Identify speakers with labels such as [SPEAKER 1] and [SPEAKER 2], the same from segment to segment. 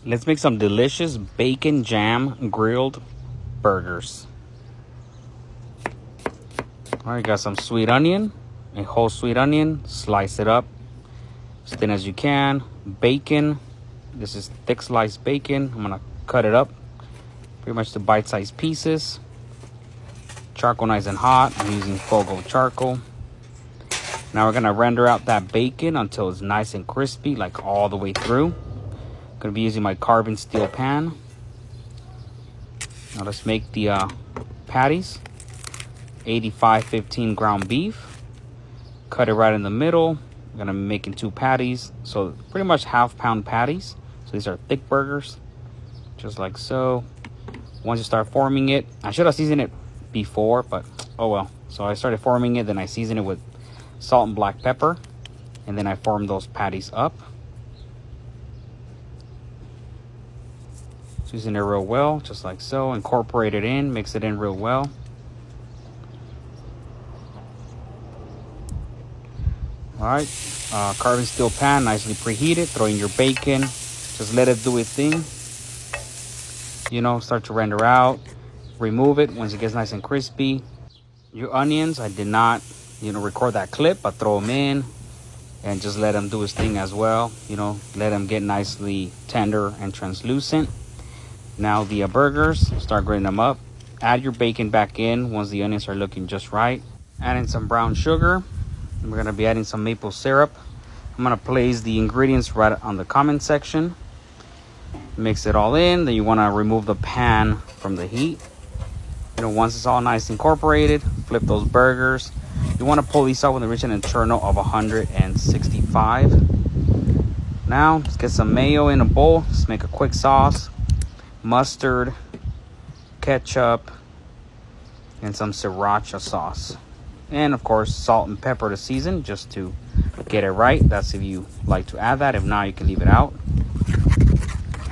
[SPEAKER 1] Let's make some delicious bacon jam grilled burgers. All right, got some sweet onion, a whole sweet onion. Slice it up as thin as you can. Bacon. This is thick sliced bacon. I'm gonna cut it up pretty much to bite-sized pieces. Charcoal nice and hot. I'm using Fogo charcoal. Now we're gonna render out that bacon until it's nice and crispy, like all the way through. Gonna be using my carbon steel pan. Now let's make the patties. 85-15 ground beef. Cut it right in the middle. I'm gonna be making 2 patties, so pretty much half-pound patties. So these are thick burgers, just like so. Once you start forming it, I should have seasoned it before, but oh well. So I started forming it, then I seasoned it with salt and black pepper, and then I formed those patties up. Season it real well, just like so. Incorporate it in, mix it in real well. All right, carbon steel pan, nicely preheated. Throw in your bacon. Just let it do its thing. You know, start to render out. Remove it once it gets nice and crispy. Your onions, I did not, record that clip, but throw them in and just let them do his thing as well. Let them get nicely tender and translucent. Now the burgers, start grilling them up. Add your bacon back in once the onions are looking just right. Add in some brown sugar. And we're gonna be adding some maple syrup. I'm gonna place the ingredients right on the comment section. Mix it all in. Then you wanna remove the pan from the heat. Once it's all nice incorporated, flip those burgers. You wanna pull these out when they reach an internal of 165. Now, let's get some mayo in a bowl. Let's make a quick sauce. Mustard, ketchup, and some sriracha sauce. And of course, salt and pepper to season, just to get it right. That's if you like to add that. If not, you can leave it out.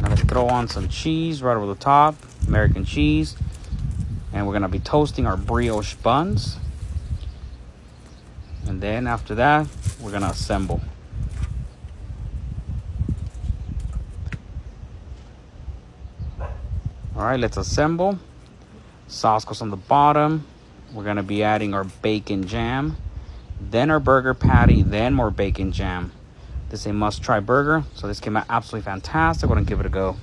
[SPEAKER 1] Now let's throw on some cheese right over the top, American cheese. And we're gonna be toasting our brioche buns. And then after that, we're gonna assemble. All right, let's assemble. Sauce goes on the bottom. We're gonna be adding our bacon jam, then our burger patty, then more bacon jam. This is a must-try burger, so this came out absolutely fantastic. We're gonna give it a go.